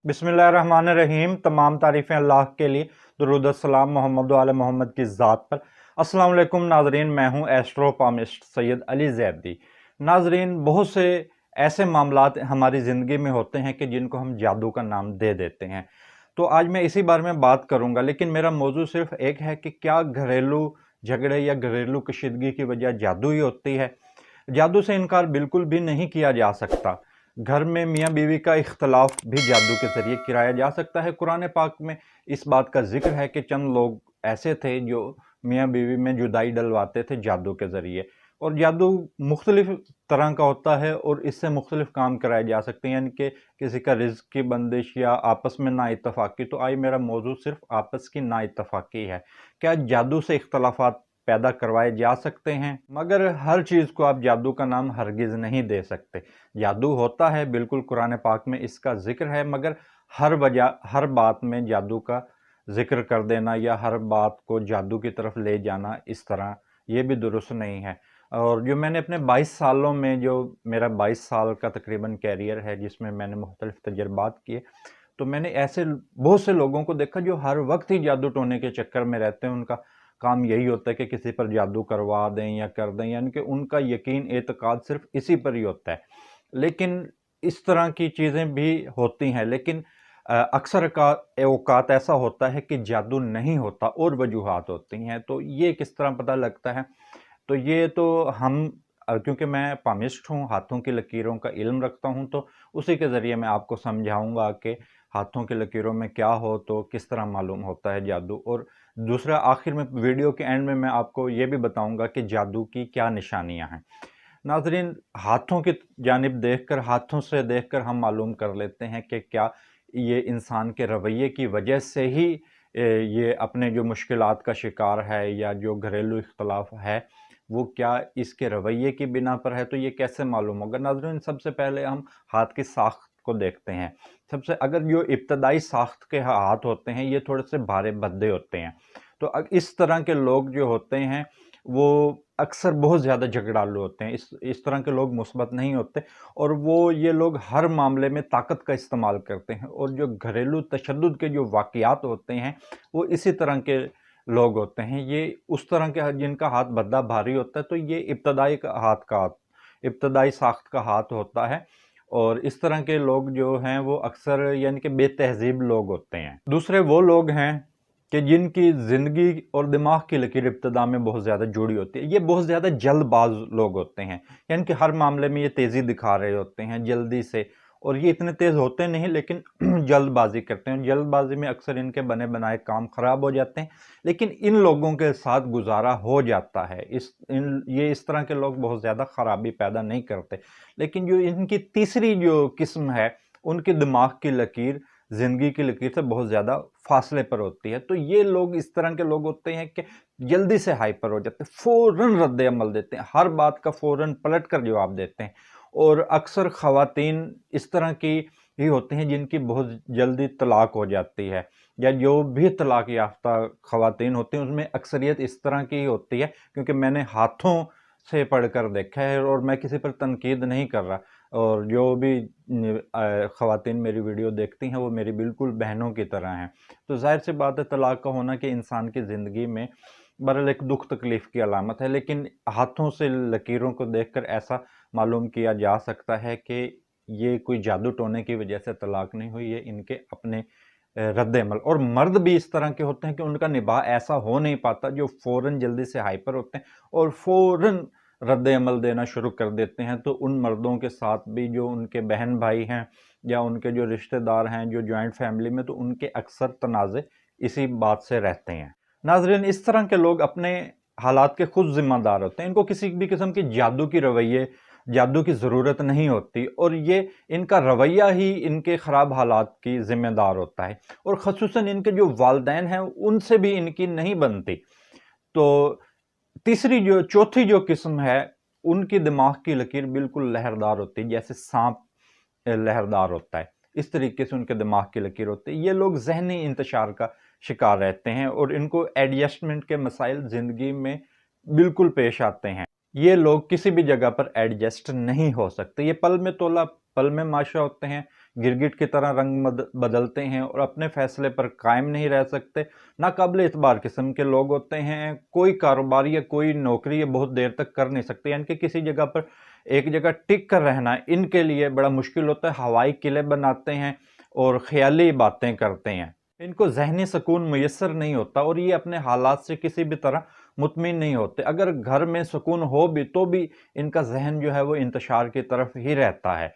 बिस्मिल्लाहिर्रहमानिर्रहीम। तमाम तारीफ़ें अल्लाह के लिए, दुरूद अस्सलाम मोहम्मद व आले मोहम्मद की ज़ात पर। अस्सलाम वालेकुम नाजरीन, मैं हूँ एस्ट्रोपामिस्ट सैयद अली ज़ैदी। नाजरीन, बहुत से ऐसे मामलात हमारी ज़िंदगी में होते हैं कि जिनको हम जादू का नाम दे देते हैं। तो आज मैं इसी बारे में बात करूँगा, लेकिन मेरा मौजू सिर्फ एक है कि क्या घरेलू झगड़े या घरेलू कशीदगी की वजह जादू ही होती है। जादू से इनकार बिल्कुल भी नहीं किया जा सकता। घर में मियाँ बीवी का इख्तलाफ भी जादू के ज़रिए किराया जा सकता है। कुरान पाक में इस बात का जिक्र है कि चंद लोग ऐसे थे जो मियाँ बीवी में जुदाई डलवाते थे जादू के ज़रिए। और जादू मुख्तलिफ तरह का होता है और इससे मुख्तलिफ काम कराए जा सकते हैं, यानी कि किसी का रिज़्क की बंदिश या आपस में नाइत्तफ़ाक़ी। तो आज मेरा मौजू सिर्फ आपस की नाइत्तफ़ाक़ी है। क्या जादू से इख्तलाफात पैदा करवाए जा सकते हैं? मगर हर चीज़ को आप जादू का नाम हरगिज़ नहीं दे सकते। जादू होता है, बिल्कुल कुरान पाक में इसका जिक्र है, मगर हर बात में जादू का जिक्र कर देना या हर बात को जादू की तरफ ले जाना, इस तरह ये भी दुरुस्त नहीं है। और जो मैंने अपने 22 सालों में, जो मेरा 22 साल का तकरीबन कैरियर है जिसमें मैंने मुख्तलिफ तजर्बात किए, तो मैंने ऐसे बहुत से लोगों को देखा जो हर वक्त ही जादू टोने के चक्कर में रहते हैं। उनका काम यही होता है कि किसी पर जादू करवा दें या कर दें, यानी कि उनका यकीन एतकाद सिर्फ इसी पर ही होता है। लेकिन इस तरह की चीज़ें भी होती हैं, लेकिन अक्सर का औकात ऐसा होता है कि जादू नहीं होता और वजूहात होती हैं। तो ये किस तरह पता लगता है? तो ये तो हम क्योंकि मैं पामिस्ट हूँ, हाथों की लकीरों का इल्म रखता हूँ, तो उसी के ज़रिए मैं आपको समझाऊंगा कि हाथों की लकीरों में क्या हो तो किस तरह मालूम होता है जादू। और दूसरा, आखिर में वीडियो के एंड में मैं आपको ये भी बताऊंगा कि जादू की क्या निशानियां हैं। नाज़रीन, हाथों की जानिब देखकर, हाथों से देखकर हम मालूम कर लेते हैं कि क्या ये इंसान के रवैये की वजह से ही ये अपने जो मुश्किलात का शिकार है या जो घरेलू इख्तलाफ है वो क्या इसके रवैये की बिना पर है। तो ये कैसे मालूम होगा? नाज़रीन, सबसे पहले हम हाथ की साख्त को देखते हैं। सबसे अगर जो इब्तदाई साख्त के हाथ होते हैं ये थोड़े से भारे भद्दे होते हैं। तो इस तरह के लोग जो होते हैं वो अक्सर बहुत ज़्यादा झगड़ालू होते हैं। इस तरह के लोग मुस्बत नहीं होते, और ये लोग हर मामले में ताकत का इस्तेमाल करते हैं। और जो घरेलू तशद्दुद के जो वाक़यात होते हैं वो इसी तरह के लोग होते हैं। ये उस तरह के जिनका हाथ भद्दा भारी होता है, तो ये इब्तदाई साख्त का हाथ होता है। और इस तरह के लोग जो हैं वो अक्सर यानी कि बेतहज़ीब लोग होते हैं। दूसरे वो लोग हैं कि जिनकी ज़िंदगी और दिमाग की लकीर इब्तदा में बहुत ज़्यादा जुड़ी होती है। ये बहुत ज़्यादा जल्दबाज लोग होते हैं, यानी कि हर मामले में ये तेज़ी दिखा रहे होते हैं जल्दी से। और ये इतने तेज़ होते नहीं, लेकिन जल्दबाजी करते हैं। जल्दबाजी में अक्सर इनके बने बनाए काम ख़राब हो जाते हैं, लेकिन इन लोगों के साथ गुजारा हो जाता है। ये इस तरह के लोग बहुत ज़्यादा ख़राबी पैदा नहीं करते। लेकिन जो इनकी तीसरी जो किस्म है, उनके दिमाग की लकीर ज़िंदगी की लकीर से बहुत ज़्यादा फासले पर होती है। तो ये लोग इस तरह के लोग होते हैं कि जल्दी से हाइपर हो जाते हैं, फ़ौरन रद्द अमल देते हैं, हर बात का फ़ौरन पलट कर जवाब देते हैं। और अक्सर ख़वातीन इस तरह की ही होती हैं जिनकी बहुत जल्दी तलाक हो जाती है, या जो भी तलाक याफ्ता ख़वातीन होती हैं उसमें अक्सरियत इस तरह की ही होती है। क्योंकि मैंने हाथों से पढ़कर देखा है, और मैं किसी पर तनकीद नहीं कर रहा। और जो भी ख़वातीन मेरी वीडियो देखती हैं वो मेरी बिल्कुल बहनों की तरह हैं। तो ज़ाहिर सी बात है, तलाक का होना कि इंसान की ज़िंदगी में बहरहाल एक दुख तकलीफ़ की अलामत है। लेकिन हाथों से लकीरों को देखकर ऐसा मालूम किया जा सकता है कि ये कोई जादू टोने की वजह से तलाक नहीं हुई, ये इनके अपने रद्द अमल। और मर्द भी इस तरह के होते हैं कि उनका निभाव ऐसा हो नहीं पाता, जो फ़ौरन जल्दी से हाइपर होते हैं और फ़ौरन रद्द अमल देना शुरू कर देते हैं। तो उन मर्दों के साथ भी जो उनके बहन भाई हैं या उनके जो रिश्तेदार हैं जो जॉइंट फैमिली में, तो उनके अक्सर तनाज़े इसी बात से रहते हैं। नाज़रीन, इस तरह के लोग अपने हालात के खुद ज़िम्मेदार होते हैं। इनको किसी भी किस्म की जादू की ज़रूरत नहीं होती, और ये इनका रवैया ही इनके ख़राब हालात की ज़िम्मेदार होता है। और ख़ुसूसन इनके जो वालिदैन हैं उनसे भी इनकी नहीं बनती। तो चौथी जो किस्म है, उनकी दिमाग की लकीर बिल्कुल लहरदार होती है, जैसे सांप लहरदार होता है, इस तरीके से उनके दिमाग की लकीर होती है। ये लोग ज़हनी इंतशार का शिकार रहते हैं, और इनको एडजस्टमेंट के मसाइल ज़िंदगी में बिल्कुल पेश आते हैं। ये लोग किसी भी जगह पर एडजस्ट नहीं हो सकते। ये पल में तोला पल में माशा होते हैं, गिरगिट की तरह रंग बदलते हैं और अपने फैसले पर कायम नहीं रह सकते, नाकाबिल इतबार किस्म के लोग होते हैं, कोई कारोबार या कोई नौकरी ये बहुत देर तक कर नहीं सकते, यानी कि किसी जगह पर एक जगह टिक कर रहना इनके लिए बड़ा मुश्किल होता है। हवाई किले बनाते हैं और ख्याली बातें करते हैं, इनको ज़हनी सुकून मुयस्सर नहीं होता और ये अपने हालात से किसी भी तरह मुतमिन नहीं होते। अगर घर में सुकून हो भी तो भी इनका जहन जो है वो इंतशार की तरफ ही रहता है।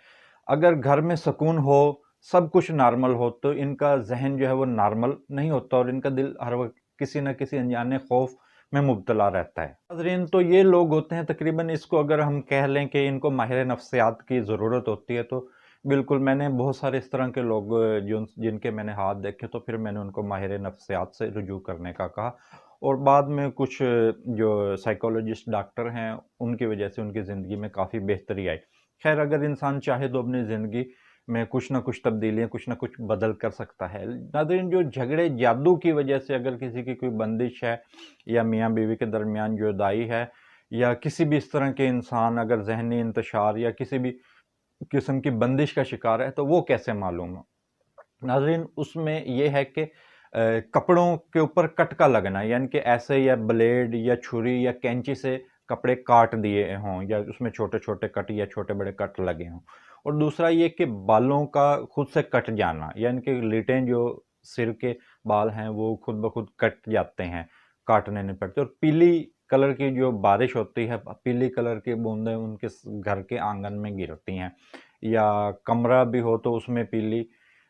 अगर घर में सुकून हो, सब कुछ नॉर्मल हो, तो इनका जहन जो है वो नॉर्मल नहीं होता और इनका दिल हर वक्त किसी न किसी अनजाने खौफ में मुब्तला रहता है। नाज़रीन, तो ये लोग होते हैं तकरीबन, इसको अगर हम कह लें कि इनको माहिर नफ्सियात की ज़रूरत होती है, तो बिल्कुल मैंने बहुत सारे इस तरह के लोग जिनके मैंने हाथ देखे, तो फिर मैंने उनको माहिर नफ्सियात से रुजू करने का कहा और बाद में कुछ जो साइकोलॉजिस्ट डॉक्टर हैं उनकी वजह से उनकी ज़िंदगी में काफ़ी बेहतरी आई। खैर, अगर इंसान चाहे तो अपनी ज़िंदगी में कुछ ना कुछ तब्दीलियाँ, कुछ ना कुछ बदल कर सकता है। नाज़रीन, जो झगड़े जादू की वजह से अगर किसी की कोई बंदिश है या मियाँ बीवी के दरमियान जुदाई है या किसी भी इस तरह के इंसान अगर ज़हनी इंतशार या किसी भी किस्म की बंदिश का शिकार है, तो वो कैसे मालूम हो? नाज़रीन, उसमें ये है कि कपड़ों के ऊपर कटका लगना, यानी कि ऐसे या ब्लेड या छुरी या कैंची से कपड़े काट दिए हों या उसमें छोटे-छोटे कट या छोटे-बड़े कट लगे हों। और दूसरा ये कि बालों का खुद से कट जाना, यानी कि लिटें जो सिर के बाल हैं वो खुद ब खुद कट जाते हैं, काटने नहीं पड़ते। और पीली कलर की जो बारिश होती है, पीली कलर की बूँदें उनके घर के आंगन में गिरती हैं, या कमरा भी हो तो उसमें पीली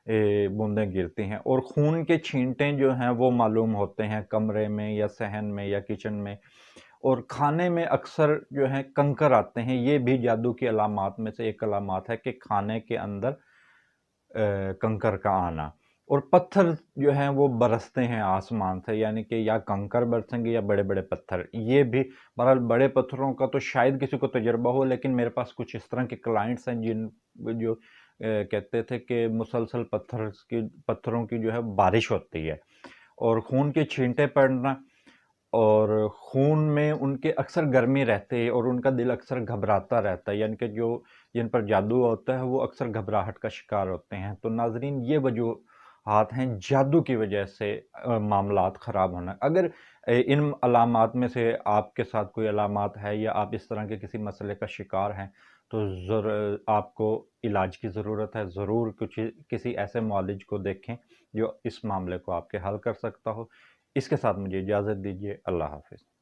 बूंदें गिरती हैं। और खून के छींटे जो हैं वो मालूम होते हैं कमरे में या सहन में या किचन में। और खाने में अक्सर जो है कंकर आते हैं, ये भी जादू की अलामात में से एक अलामात है कि खाने के अंदर कंकर का आना। और पत्थर जो हैं वो बरसते हैं आसमान से, यानी कि या कंकर बरसेंगे या बड़े-बड़े पत्थर। ये भी बहरहाल बड़े पत्थरों का तो शायद किसी को तजुर्बा हो, लेकिन मेरे पास कुछ इस तरह के क्लाइंट्स हैं जिन जो कहते थे कि मुसलसल पत्थरों की जो है बारिश होती है और खून के छींटे पड़ना और खून में उनके अक्सर गर्मी रहती है और उनका दिल अक्सर घबराता रहता है, यानी कि जो जिन पर जादू होता है वो अक्सर घबराहट का शिकार होते हैं। तो नाज़रीन, ये वजूहात हैं जादू की वजह से मामलात ख़राब होना। अगर इन अलामात में से आपके साथ कोई अलामात है या आप इस तरह के किसी मसले का शिकार हैं, तो आपको इलाज की ज़रूरत है। ज़रूर कुछ किसी ऐसे मुआलिज को देखें जो इस मामले को आपके हल कर सकता हो। इसके साथ मुझे इजाज़त दीजिए। अल्लाह हाफ़िज़।